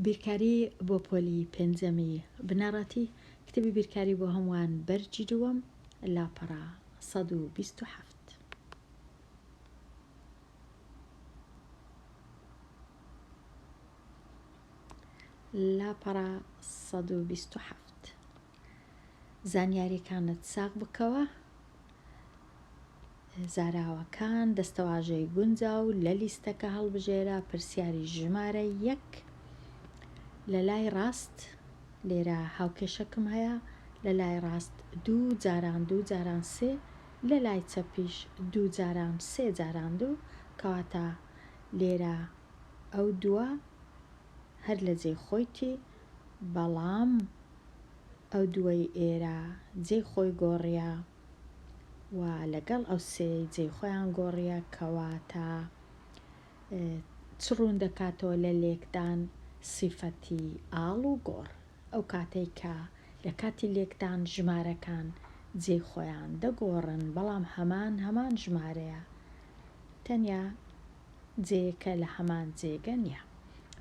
بیرکاری بۆ پۆلی پێنجەمی بنەڕەتی کتێبی بیرکاری بۆ هەمووان بەرجی دووەم لاپەڕە 127. لاپەڕە 127 زانیاریەکانت ساغ بکەوە. زاراوەکان دەستەواژەی گونجاو لە لیستەکە هەڵبژێرە پرسیاری ژمارە 1 لە لای ڕاست. لێرە هاوکێشەکەم هەیە لە لای ڕاست 2 جاران 2 جاران 3 لە لای چەپیش 2 جاران 3 جاران 2 کەواتە لێرە ئەو دووە هەر لە جێی خۆیتی، بەڵام ئەو دووەی ئێرە جێی خۆی گۆڕیە و لەگەڵ ئەو سێی جێی خۆیان گۆڕیە، کەواتە چڕون دەکاتەوە لە لێکدان سیفەتی ئاڵ و گۆڕ. ئەو کاتەی کە لە کاتی لێکدان ژمارەکان جێی خۆیان دەگۆڕن، بەڵام هەمان ژمارەیە، تەنیا جێیەکە لە هەمان جێگە نییە.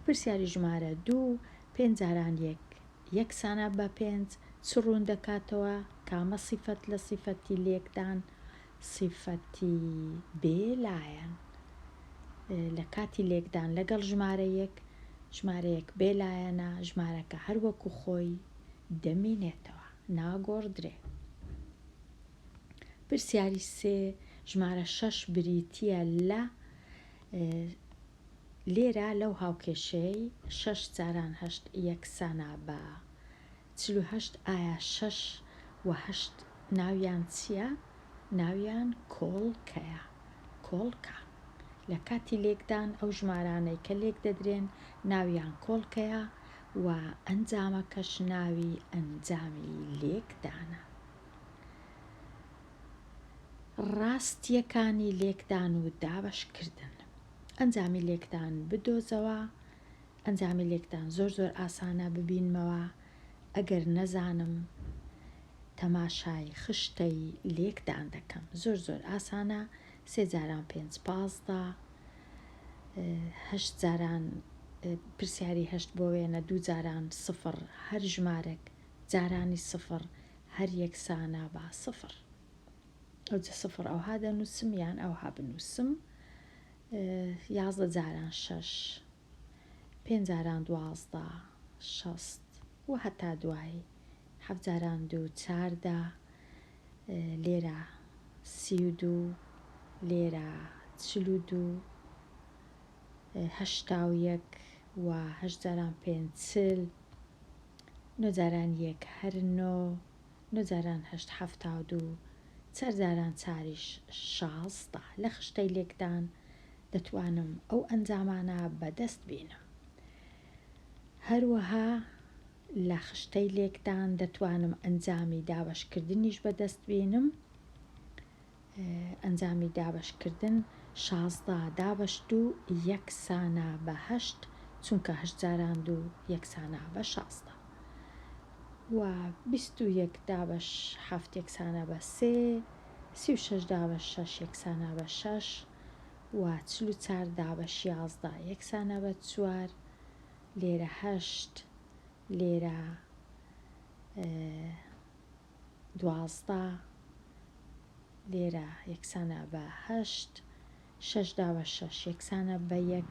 پرسیاری ژمارە 2 5 جاران 1 یەکسانە بە 5 چڕون دەکاتەوە کامە سیفەت لە سیفەتی لێکدان سیفەتی بێلایەن. لە کاتی لێکدان لەگەڵ ژمارەیەک بێلایەنە، ژمارەکە هەر وەکو خۆی دەمێنێتەوە، ناگۆڕدرێ. پرسیاری 3 ژمارە 6 بریتیە لە لێرە لەو هاوکێشەی 6 جاران 8 یەکسانە بە 48. ئایا 6 و 8 ناویان چییە؟ ناویان کۆڵکەیە. کۆڵکە لە کاتی لێکدان ئەو ژمارانەی کە لێک دەدرێن ناویان کۆڵکەیە و ئەنجامەکەش ناوی ئەنجامی لێکدانە. ڕاستیەکانی لێکدان و دابەشکردن. ئەنجامی لێکدان بدۆزەوە. ئەنجامی لێکدان زۆر ئاسانە ببینمەوە. ئەگەر نەزانم تەماشای خشتەی لێکدان دەکەم. زۆر ئاسانە. 3 جاران 5 15 8 جاران پرسیاری 8 بۆ وێنە 2 جاران 0 هەر ژمارەك جارانی 0 هەر یەکسانە بە 0. ئەوجە 0 ئەوها دەنووسم یان ئەوها بنووسم. 11 جاران 6 5 جاران 12 60 و هەتا دوایی 7 جاران 2 14 لێرە 32 لێرە 42 81 و 8 جاران 5 40 9 جاران 1 هەر 9 9 جاران 8 72 4 جاران 4 16 لە خشتەی لێکدان دەتوانم ئەو ئەنجامانە بەدەست بینم. هەروەها لە خشتەی لێکدان دەتوانم ئەنجامی دابەشکردنیش بەدەست بینم. ئەنجامی دابەشکردن 16 دابەشت و یەکسانە بە 8 چونکە 8 جاران 2 یەکسانە بە 16 و 21 دابەش 7 یەکسانە بە 3 36 دابەش 6 یەکسانە بە 6 و 44 دابەش 11 یەکسانە بە 4 لێرە 8 لێرە 12 لێرە یەکسانە بە 8 6 دابەش 6 یەکسانە بە 1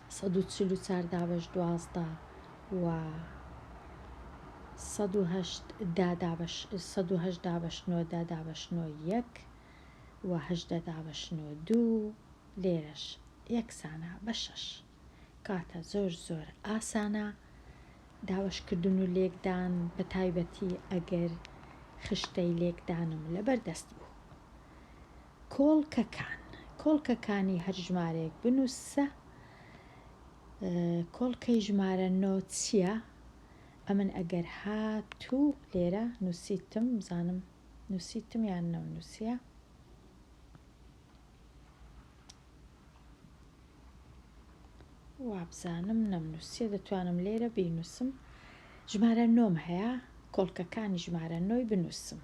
144 دابەش 12 و 108 دابەش 9 دابەش 9 1 و 8 دابەش 9 2 لێرەش یەکسانە بە 6. کاتە زۆر ئاسانە دابەشکردن و لێکدان، بە تایبەتی ئەگەر خشتەی لێکدانم لەبەردەست بوو. کۆڵکەکانی هەر ژمارەیەک بنووسە. کۆڵکەی ژمارە 9 چییە؟ ئەمن ئەگەر هاتوو لێرە نووسیتم، بزانم نووسیتم یان نەونووسیە. وابزانم نەمنووسیە، دەتوانم لێرە بینووسم. ژمارە 9 هەیە، کۆڵکەکانی ژمارە 9 بنووسم.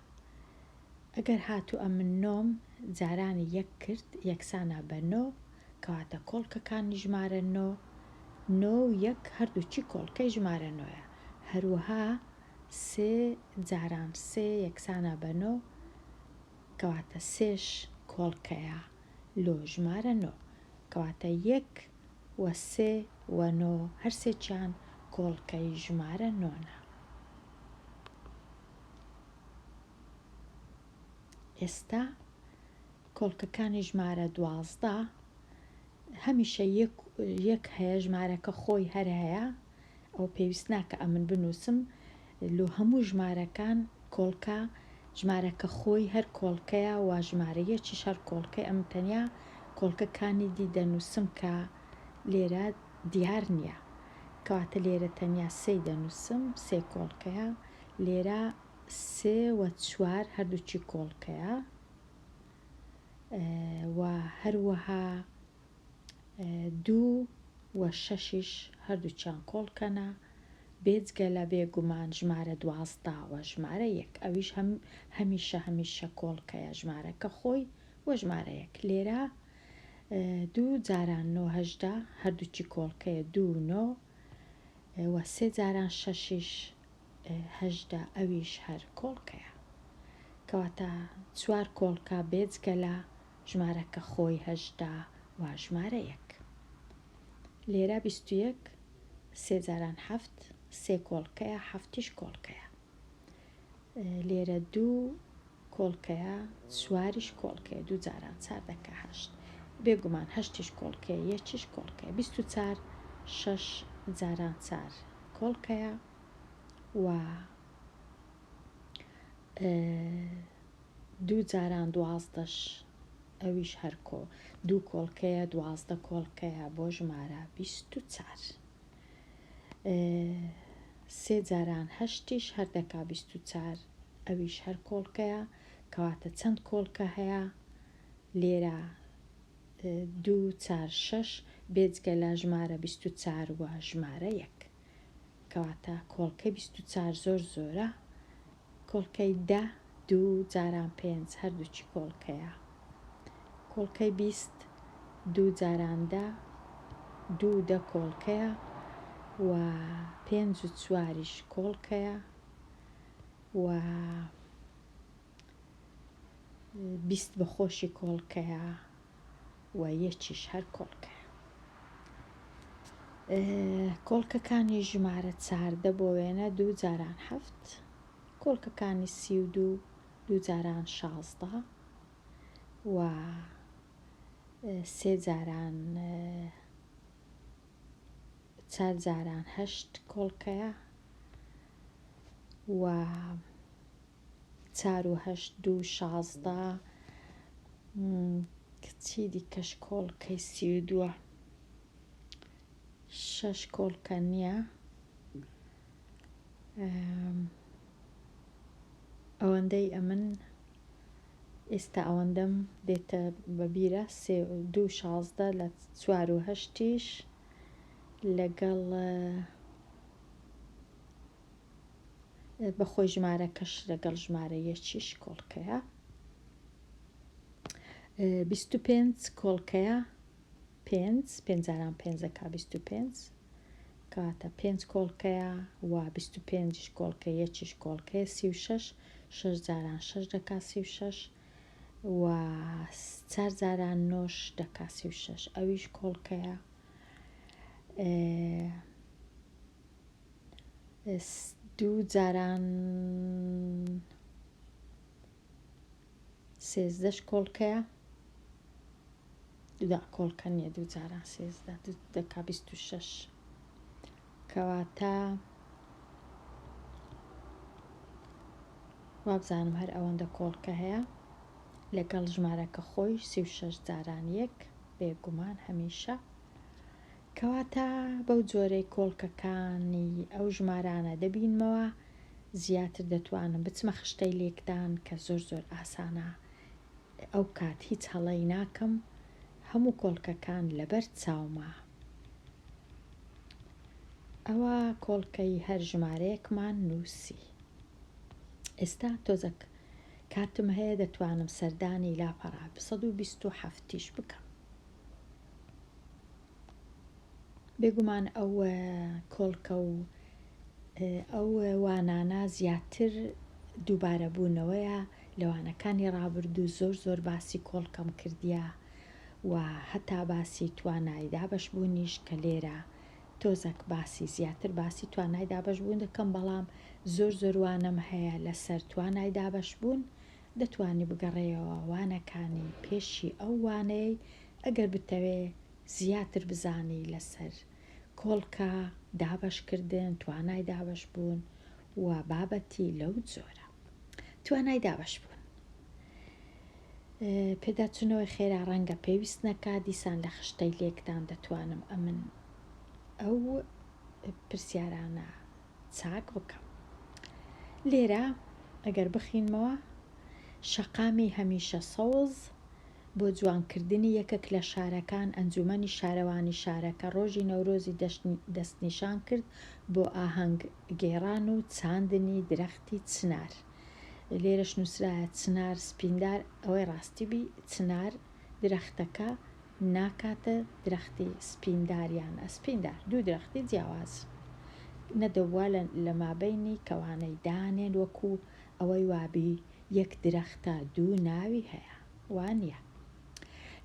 ئەگەر هاتوو ئەمن 9 جارانی 1 کرد یەکسانە بە 9 کەواتە کۆڵکەکانی ژمارە 9 9 و 1 هەردووچی کۆڵکەی ژمارە 9ە. هەروەها 3 جاران 3 یەکسانە بە 9 کەواتە 3ش کۆڵکەیە لۆ ژمارە 9 کەواتە 1 و 3 و 9 هەرسێکیان کۆڵکەی ژمارە 9. ئێستا کۆڵکەکانی ژمارە 12 هەمیشە یەک هەیە ژمارەکە خۆی هەر هەیە ئەو پێویست ناکە ئەمن بنووسم لۆ هەموو ژمارەکان کۆڵکە ژمارەکە خۆی هەر کۆڵکەیە و ژمارەیەکیش هەر کۆڵکەی ئەم تەنیا کۆڵکەکانی دی دەنووسم کە لێرە دیار نییە کەواتە لێرە تەنیا سێی دەنووسم سێ کۆڵکەیە لێرە 3 و 4 هەردووچی کۆڵکەیە و هەروەها 2 و 6ش هەردووچیان کۆڵکەنە بێجگە لە بێگومان ژمارە 12 و ژمارە 1 ئەویش هەمیشە کۆڵکەیە ژمارەکە خۆی وە ژمارە 1 لێرە 2 جاران 9 هەژدە هەردووچی کۆڵکەیە 2 و 9 و 3 جاران 6ش هەژدە ئەویش هەر کۆڵکەیە کەواتە 4 کۆڵکە بێجگە لە ژمارەکە خۆی هەژدە و ژمارە 1 لێرە 21 3 جاران 7 3 کۆڵکەیە هەفتیش کۆڵکەیە لێرە 2 کۆڵکەیە 4ش کۆڵکەیە 2 جاران 4 دەکە 8 بێگومان 8ش کۆڵکەیە یەکیش کۆڵکەیە 24 6 جاران 4 کۆڵکەیە و 2 جاران 12ش ئەویش هەر 2 کۆڵکەیە 12 کۆڵکەیە بۆ ژمارە 24 3 جاران 8ش هەردەکا 24 ئەویش هەر کۆڵکەیە کەواتە چەند کۆڵکە هەیە لێرە 2 4 6 بێجگە لە ژمارە 24 و ژمارە 1 کەواتە کۆڵکەی 24 زۆر زۆرە کۆڵکەی 10 2 جاران 5 هەردووچی کۆڵکەیە کۆڵکەی 20 2 جاران 10 2 10 کۆڵکەیە و 5 و 4ش کۆڵکەیە و 20 بەخۆشی کۆڵکەیە و یەکیش هەر کۆڵکەیە کۆڵکەکانی ژمارە 14 بۆ وێنە 2 جاران 7 کۆڵکەکانی 32 2 جاران 16 و 3 جاران 4 جاران 8 کۆڵکەیە و 4 و 8 2 16 کچی دیکەش کۆڵکەی 32 6 کۆڵکە نییە ئەوەندەی ئەمن ئێستا ئەوەندەم دێتە بەبیرە 2 16 لە 4 و 8ش لەگەڵ بەخۆی ژمارەکەش لەگەڵ ژمارە یەکیش کۆڵکەیە 25 کۆڵکەیە 5 جاران 5 دەکا 25 کەواتە 5 کۆڵکەیە و 25ش کۆڵکە یەکیش کۆڵکەیە 36 6 جاران 6 دەکا 36 و 4 جاران 9 دەکا 36 ئەویش کۆڵکەیە 2 جاران 13ش کۆڵکەیە کۆڵکە نییە 2 جاران 13 دەکا 26 کەواتە وابزانم هەر ئەوەندە کۆڵکە هەیە لەگەڵ ژمارەکە خۆی 36 جاران 1 بێگومان هەمیشە کەواتە بەو جۆرەی کۆڵکەکانی ئەو ژمارانە دەبینمەوە زیاتر دەتوانم بچمە خشتەی لێکدان کە زۆر زۆر ئاسانە ئەو کات هیچ هەڵەی ناکەم هەموو کۆڵکەکان لەبەر چاومە ئەوە کۆڵکەی هەر ژمارەیەکمان نووسی ئێستا تۆزەک کاتم هەیە دەتوانم سەردانی لاپەڕا 127ش بکەم بێگومان ئەو کۆڵکە و ئەو وانانە زیاتر دووبارە بوونەوەیە لەوانەکانی ڕابردوو. زۆر باسی کۆڵکەم کردیە و هەتا باسی توانای دابەشبوونیش کە لێرە تۆزێک زیاتر باسی توانای دابەشبوون دەکەم، بەڵام زۆر وانەم هەیە لەسەر توانای دابەشبوون. دەتوانی بگەڕێەوە وانەکانی پێشی ئەو وانەی ئەگەر بتەوێ زیاتر بزانی لەسەر کۆڵکە دابەشکردن، توانای دابەشبوون و بابەتی لەو جۆرە. توانای دابەشبوون پێداچوونەوەی خێرا ڕەنگە پێویست نەکا دیسان لە خشتەی لێکتان دەتوانم ئەمن ئەو پرسیارانە چاک بکەم. لێرە ئەگەر بخینمەوە شەقامی هەمیشە سەوز بۆ جوانکردنی یەکێک لە شارەکان ئەنجومەنی شارەوانی شارەکە ڕۆژی نەورۆزی دەستنیشان کرد بۆ ئاهەنگ گێڕان و چاندنی درەختی چنار. لێرەش نووسرایە چنار سپیندار، ئەوەی ڕاستیبی چنار درەختەکە ناکاتە درەختی سپینداریان ئەسپیندار، دوو درەختی جیاواز نەدەبووە لە مابەینی کەوانەی دانێن وەکو ئەوەی وابی یەک درەختە دوو ناوی هەیە، وانە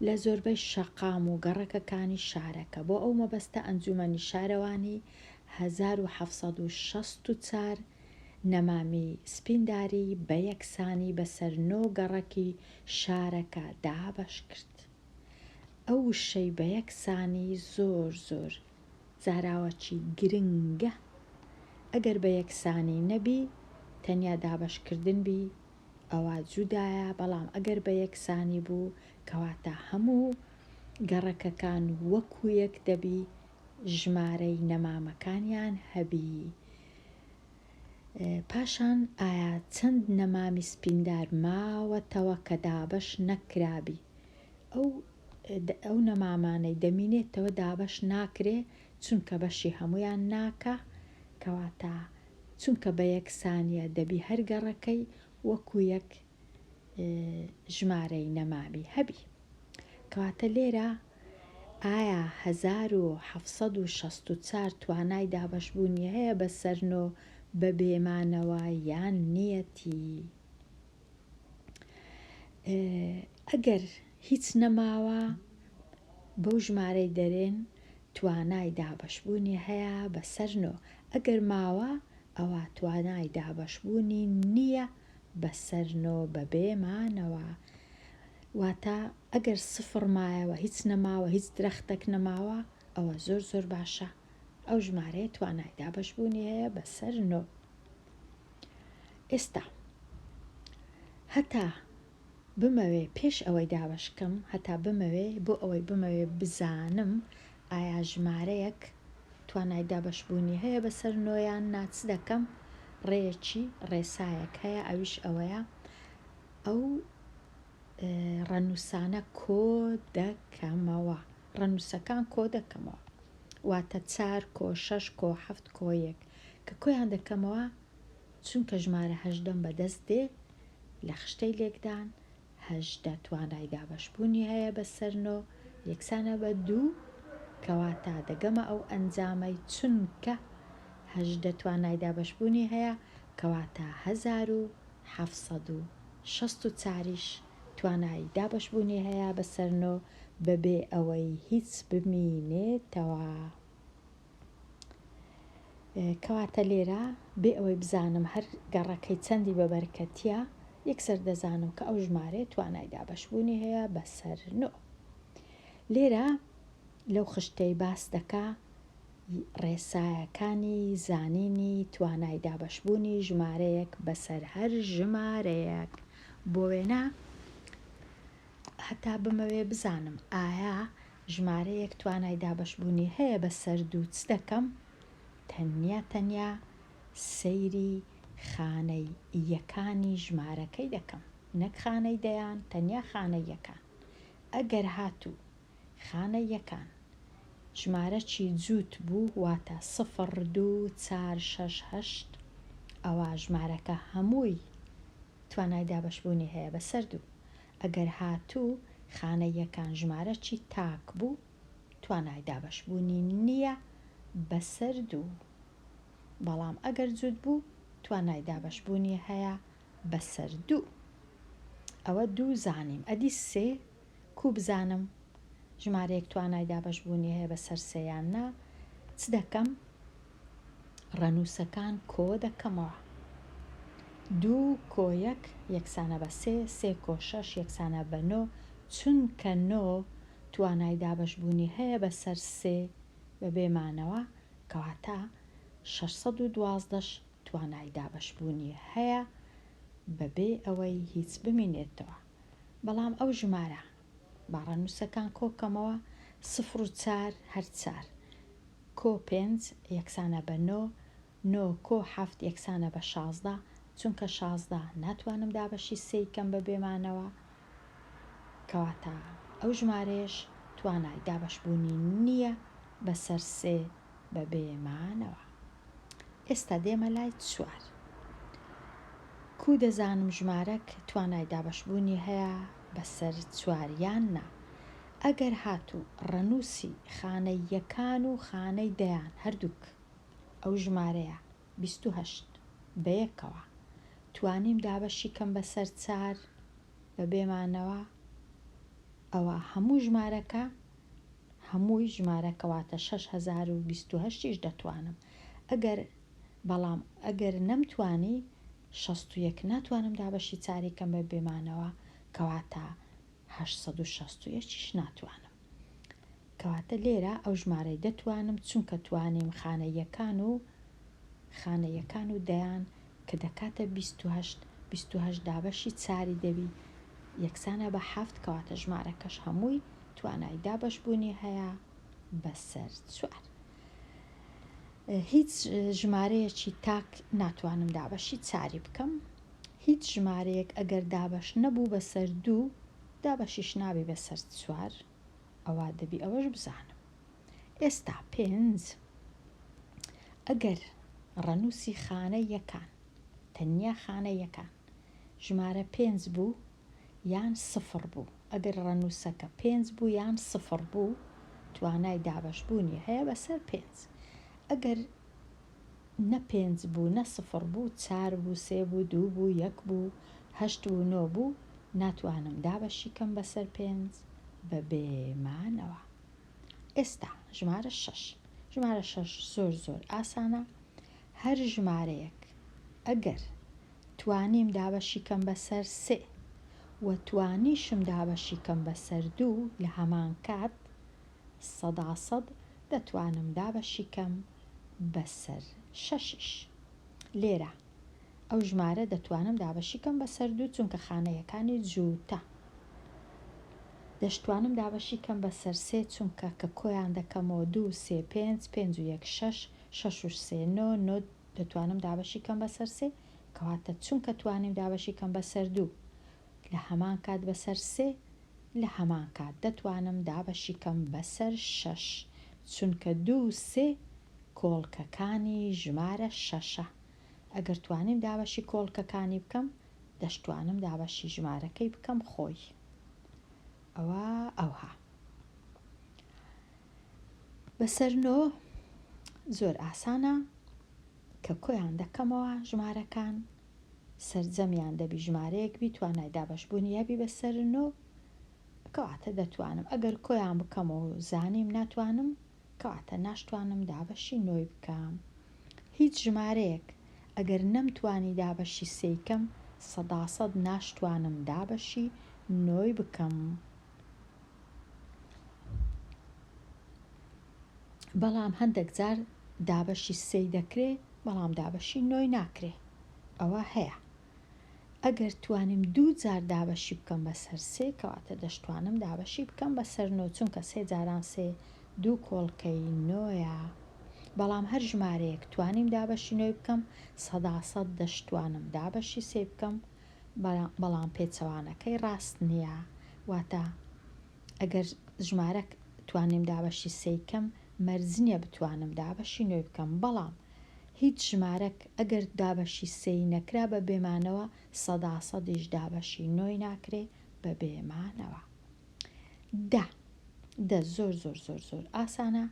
لە زۆربەی شەقام و گەڕەکەکانی شارەکە. بۆ ئەو مەبەستە ئەنجومەنی شارەوانی 1964 نەمامی سپینداری بە یەکسانی بەسەر 9 گەڕەکی شارەکە دابەش کرد. ئەو وشەی بە یەکسانی زۆر زاراوەچی گرنگە. ئەگەر بە یەکسانی نەبی تەنیا دابەشکردن بی ئەوە جودایە، بەڵام ئەگەر بە یەکسانی بوو کەواتە هەموو گەڕەکەکان وەکو یەک دەبی، ژمارەی نەمامەکانیان هەبی. پاشان ئایا چەند نەمامی سپیندار ماوەتەوە کە دابەش نەکرابی؟ ئەو نەمامانەی دەمینێتەوە دابەش ناکرێ چونکە بەشی هەمویان ناکە، کەواتە چونکە بە یەکسانیە دەبی هەر گەڕەکەی وەکو یەک ژمارەی نەمامی هەبی. کەواتە لێرە ئایا 1964 توانای دابەشبوونی هەیە بەسەر 9 بە بێمانەوە یان نیەتی؟ ئەگەر هیچ نەماوە بەو ژمارەی دەرێن توانای دابەشبوونی هەیە بەسەر 9. ئەگەر ماوە ئەوە توانای دابەشبوونی نییە بەسەر 9 بە بێمانەوە. واتە ئەگەر سفر مایەوە هیچ نەماوە، هیچ درەختێک نەماوە، ئەوە زۆر باشە، ئەو ژمارەیە توانای دابەشبوونی هەیە بەسەر 9. ئێستا هەتا بمەوێ پێش ئەوەی دابەشکەم، هەتا بمەوێ بۆ ئەوەی بمەوێ بزانم ئایا ژمارەیەک توانای دابەشبوونی هەیە بەسەر 9 یان ناچ دەکەم، ڕێسایەک هەیە، ئەویش ئەوەیە ئەو ڕەنووسانە کۆ دەکەمەوە، ڕەنووسەکان کۆ دەکەمەوە، واتە 4 کۆ 6 کۆ 7 کۆ 1 کە کۆیان دەکەمەوە چونکە ژمارە 8 بەدەست دێ لە خشتەی لێکدان. 8 توانای دابەشبوونی هەیە بەسەر 9 یەکسانە بە 2، کەواتە دەگەمە ئەو ئەنجامەی چونکە 8 توانای دابەشبوونی هەیە، کەواتە 1764ش توانای دابەشبوونی هەیە بەسەر 9 بەبێ ئەوەی هیچ بمینێتەوە. کەواتە لێرە بێ ئەوەی بزانم هەر گەڕەکەی چەندی بەبەرکەتیە، یەکسەر دەزانم کە ئەو ژمارەیە توانای دابەشبوونی هەیە بەسەر 9. لێرە لەو خشتەی باس دەکا ڕێسایەکانی زانینی توانای دابەشبوونی ژمارەیەک بەسەر هەر ژمارەیەک. بۆ وێنە هەتا بمەوێ بزانم ئایا ژمارەیەک توانای دابەشبوونی هەیە بەسەر 2 چ دەکەم؟ تەنیا سەیری خانەی یەکانی ژمارەکەی دەکەم، نەک خانەی دەیان، تەنیا خانەی یەکان. ئەگەر هاتوو خانەی یەکان ژمارە چی جووت بوو، واتە 0 2 4 6 8، ئەوە ژمارەکە هەمووی توانای دابەشبوونی هەیە بەسەر 2. ئەگەر هاتوو خانەی یەکان ژمارە چی تاک بوو، توانای دابەشبوونی نییە بەسەر 2. بەڵام ئەگەر جووت بوو توانای دابەشبوونی هەیە بەسەر 2. ئەوە 2 زانیم. ئەدی 3 کو بزانم ژمارەیەک توانای دابەشبوونی هەیە بەسەر 3 یان نا؟ چ دەکەم؟ ڕەنووسەکان کۆ دەکەمەوە. 2 کۆ 1 یەکسانە بە 3، 3 کۆ 6 یەکسانە بە 9، چونکە 9 توانای دابەشبوونی هەیە بەسەر 3 بە بێمانەوە، کەواتە 612 توانای دابەشبوونی هەیە بەبێ ئەوەی هیچ بمێنێتەوە. بەڵام ئەو ژمارە با ڕەنووسەکان کۆکەمەوە 0 و 4 هەر 4 کۆ 5 یەکسانە بە 9، 9 کۆ 7 یەکسانە بە 16، چونکە 16 ناتوانم دابەشی 3 کەم بە بێمانەوە، کەواتە ئەو ژمارەیەش توانای دابەشبوونی نییە بەسەر 3 بە بێمانەوە. ئێستا دێمە لای 4. کو دەزانم ژمارەک توانای دابەشبوونی هەیە بەسەر 4 یان نا؟ ئەگەر هاتوو ڕەنووسی خانەی یەکان و خانەی دەیان هەردووک ئەو ژمارەیە 28 بە یەکەوە، توانیم دابەشی کەم بەسەر 4 بە بێمانەوە؟ ئەوە هەمووی ژمارەکەواتە 6028 دەتوانم. بەڵام ئەگەر نەمتوانی 61 ناتوانم دابەشی 4 کەم بە بێمانەوە، کەواتە 861 ناتوانم. کەواتە لێرە ئەو ژمارەی دەتوانم، چونکە توانیم خانەیەکان و دەیان کە دەکاتە 28 دابەشی 4 دەبی یەکسانە بە 7، کەواتە ژمارەکەش هەمووی توانای دابەشبوونی هەیە بەسەر 4. هیچ ژمارەیەکی تاک ناتوانم دابەشی 4 بکەم. هیچ ژمارەیەک ئەگەر دابەش نەبوو بەسەر 2 دابەشیش نابێ بەسەر 4، ئەوە دەبی ئەوەش بزانم. ئێستا 5 ئەگەر ڕەنووسی خانە یەکان تەنیا خانە یەکان ژمارە 5 بوو یان 0 بوو، ئەگەر ڕەنووسەکە 5 بوو یان 0 بوو توانای دابەشبوونی هەیە بەسەر 5. ئەگەر نە 5 بوو نە 0 بوو، 4 بوو، 3 بوو، 2 بوو، 1 بوو، 8 بوو، 9 بوو، ناتوانم دابەشی کەم بەسەر 5 بە بێمانەوە. ئێستا ژمارە 6. ژمارە 6 زۆر ئاسانە. هەر ژمارەیەک ئەگەر توانیم دابەشی کەم بەسەر 3 و توانیشم دابەشی کەم بەسەر 2 لە هەمان کات 100% دەتوانم دابەشی کەم بەسەر 6. لێرە ئەو ژمارە دەتوانم دابەشی کەم بەسەر 2 چونکە خانەیەکانی جووتە. دەشتوانم دابەشی کەم بەسەر 3 چونکە کە کۆیان دەکەمەوە 2 3 5 5 و 1 6 6 و 3 9 9 دەتوانم دابەشی کەم بەسەر 3، کەواتە چونکە توانیم دابەشی کەم بەسەر 2 لە هەمان کات بەسەر 3 لە هەمان کات دەتوانم دابەشی کەم بەسەر 6 چونکە 2 و 3 کۆڵکەکانی ژمارە 6ە. ئەگەر توانیم دابەشی کۆڵکەکانی بکەم دەشتوانم دابەشی ژمارەکەی بکەم خۆی. ئەوها بەسەر 9 زۆر ئاسانە کە کۆیان دەکەمەوە ژمارەکان سەرجەمیان دەبی ژمارەیەک بی توانای دابەشبوونی هەبی بەسەر 9، کەواتە دەتوانم. ئەگەر کۆیان بکەمەوە زانیم ناتوانم، کەواتە ناشتوانم دابەشی 9 بکەم. هیچ ژمارەیەک ئەگەر نەمتوانی دابەشی 3 کەم 100% ناشتوانم دابەشی 9 بکەم. بەڵام هەندێک جار دابەشی 3 دەکرێ بەڵام دابەشی 9 ناکرێ، ئەوە هەیە. ئەگەر توانیم 2 جار دابەشی بکەم بەسەر 3 کەواتە دەشتوانم دابەشی بکەم بەسەر 9 چونکە 3 جاران 3 2 کۆڵکەی 9ە. بەڵام هەر ژمارەیەک توانیم دابەشی 9 بکەم 100% دەشتوانم دابەشی 3 بکەم، بەڵام پێچەوانەکەی ڕاست نییە. واتە ئەگەر ژمارەک توانیم دابەشی 3 کەم مەرجنیە بتوانم دابەشی 9 بکەم، بەڵام هیچ ژمارەک ئەگەر دابەشی 3 نەکرا بە بێمانەوە 100% دابەشی 9 ناکرێ بە بێمانەوە. زۆر زۆر زۆر زۆر ئاسانە.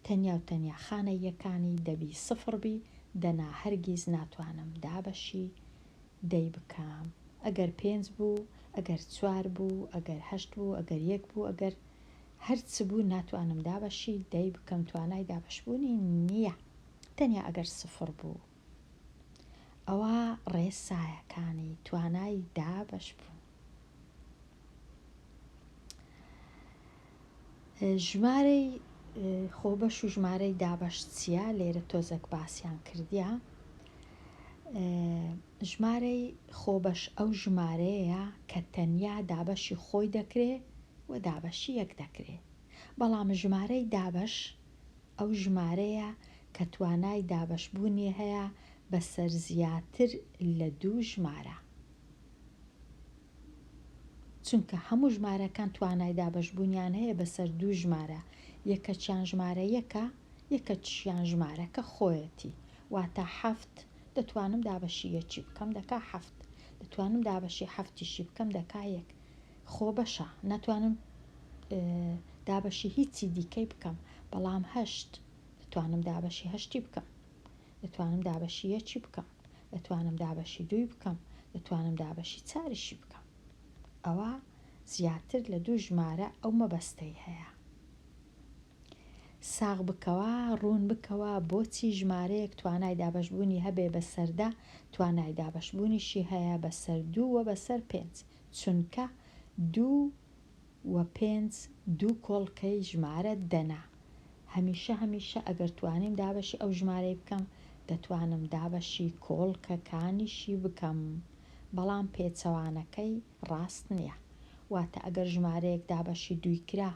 تەنیا و تەنیا خانە یەکانی دەبی سفر بی، دەنا هەرگیز ناتوانم دابەشی دەی بکەم. ئەگەر 5 بوو، ئەگەر 4 بوو، ئەگەر 8 بوو، ئەگەر 1 بوو، ئەگەر هەرچ بوو ناتوانم دابەشی دەی بکەم، توانای دابشبوونی نییە. تەنیا ئەگەر سفر بوو. ئەوە ڕێسایەکانی توانای دابش بوو. ژمارەی خۆبەش و ژمارەی دابش چییە؟ لێرە تۆزێک باسییان کردیە. ژمارەی خۆبەش ئەو ژمارەیە کە تەنیا دابەشی خۆی دەکرێ و دابەشی یەک دەکرێ. بەڵام ژمارەی دابش ئەو ژمارەیە کە توانای دابشبوونی هەیە بەسەر زیاتر لە 2 ژمارە. چونکە هەموو ژمارەکان توانای دابشبوونیان هەیە بەسەر 2 ژمارە. یەکەچیان ژمارە یەکە، یەکەچیان ژمارەکە خۆیەتی، واتە 7 دەتوانم دابەشی یەکی بکەم دەکا 7، دەتوانم دابەشی 7یشی بکەم دەکا 1. خۆبەشە، ناتوانم دابەشی هیچی دیکەی بکەم. بەڵام 8 دەتوانم دابەشی 8 بکەم، دەتوانم دابەشی یەکی بکەم، دەتوانم دابەشی 2 بکەم، دەتوانم دابەشی 4یشی بکەم. ئەوە زیاتر لە 2 ژمارە ئەو مەبەستەی هەیە. ساغ بکەوە، ڕوون بکەوە بۆچی ژمارەیەک توانای دابشبوونی هەبێ بەسەردا، توانای دابشبوونیشی هەیە بەسەر 2 و بەسەر 5. چونکە 2 و 5 دوو کۆڵکەی ژمارە دەنا. هەمیشە ئەگەر توانیم دابەشی ئەو ژمارەی بکەم، دەتوانم دابەشی کۆڵکەکانیشی بکەم. بەڵام پێچەوانەکەی ڕاست نییە. واتە ئەگەر ژمارەیەک دابەشی 2 کرا،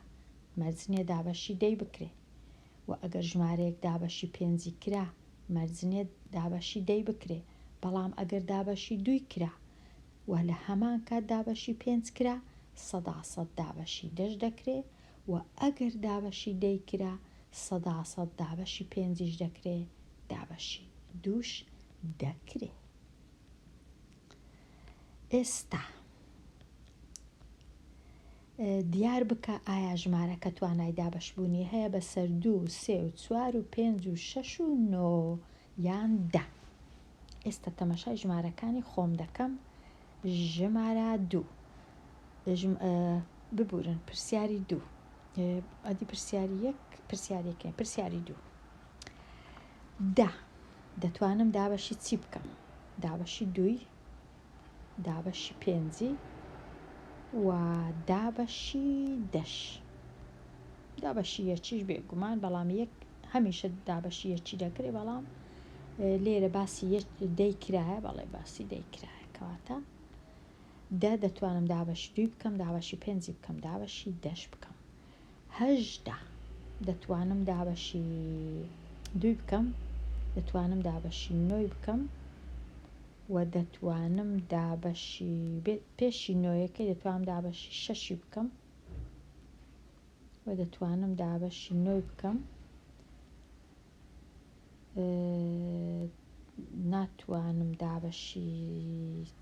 مەرجنێ دابەشی 10 بکرێ. و ئەگەر ژمارەیەک دابەشی 5 کرا، مەرجنێ دابەشی 10 بکرێ. بەڵام ئەگەر دابەشی 2 کرا و لە هەمان کات دابەشی 5 کرا، 100% دابەشی 10 دەکرێ. و ئەگەر دابەشی 10 کرا، 100% دابەشی 5 دەکرێ، دابەشی 2 دەکرێ. ئێستا دیار بکە ئایا ژمارەکە توانای دابشبوونی هەیە بەسەر 2 3 و 4 و 5 و 6 و 9 یان 10. ئێستا تەمەشای ژمارەکانی خۆم دەکەم. ژمارە 2 ببورن پرسیاری 2 ئەدی پرسیاری 1 پرسیارەکەین پرسیاری 2 10 دەتوانم دابەشی چی بکەم؟ دابەشی 2 دابەشی 5 و دابەشی 10. دابەشی یەکیش بێگومان، بەڵام یەک هەمیشە دابەشی یەکی دەکرێت. بەڵام لێرە باسی 10 کرایە، بەڵێ باسی 10 کرایە، کەواتە 10 دەتوانم دابەشی 2 بکەم، دابەشی 5 بکەم، دابەشی 10 بکەم. 18 دەتوانم دابەشی 2 بکەم، دەتوانم دابەشی 9 بکەم و دەتوانم دابەشی پێشی 9یەکەی دەتوانم دابەشی 6 بکەم و دەتوانم دابەشی 9 بکەم. ناتوانم دابەشی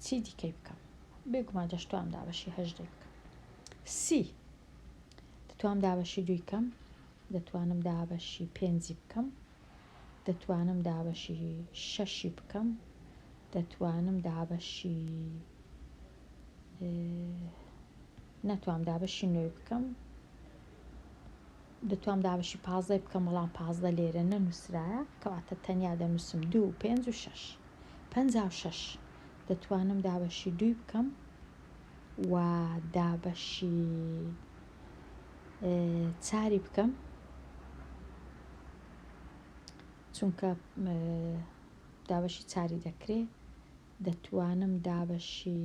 چی دیکەی بکەم، بێگومان دەتوانم دابەشی 8 بکەم. 30 دەتوانم دابەشی 2 بکەم، دەتوانم دابەشی 5 بکەم، دەتوانم دابەشی 6 بکەم، دەتوانم دابەشی ناتوانم دابەشی 9 بکەم، دەتوانم دابەشی 15 بکەم، بەڵام 15 لێرە نەنووسرایە، کەواتە تەنیا دەنووسم 2 و 5 و 6. 56 دەتوانم دابەشی 2 بکەم و دابەشی 4 بکەم، چونکە دابەشی 4 دەکرێت. دەتوانم دابەشی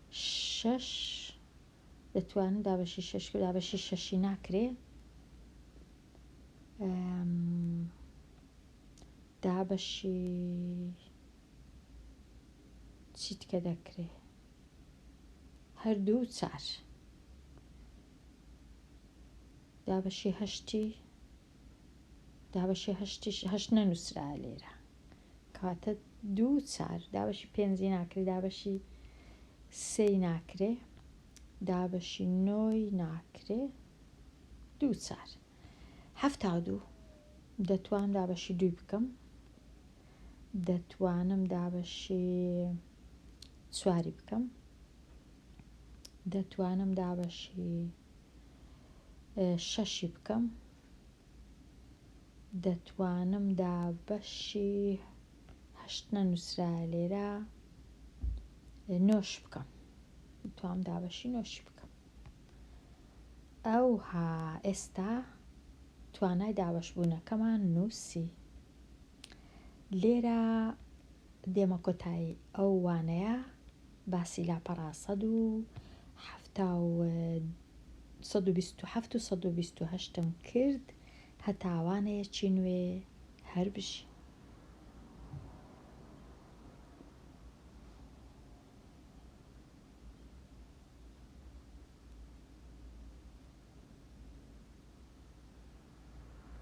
6 دەتوانم دابەشی 6 دابەشی 6 ناکرێت. دابەشی چیتکە دەکرێت هەردوو 4 دابەشی 8 دابەشی 8 نەنووسرا لێرە، کاتە 2 4 دابەشی 5 ناکرێت، دابەشی 3 ناکرێت، دابەشی 9 ناکرێت، 2 72 دەتوانم دابەشی 2 بکەم، دەتوانم دابەشی 4 بکەم، دەتوانم دابەشی 6 بکەم، دەتوانم دابەشی 8 نەنووسرایە لێرە 9 بکەم، دەتوانم دابەشی 9 بکەم. ئەوها ئێستا توانای دابەشبوونەکەمان نووسی. لێرە دێمە کۆتایی ئەو وانەیە باسی لاپەڕا 127 و 128م کرد هەتاوانەیەکی نوێ هەر بژی.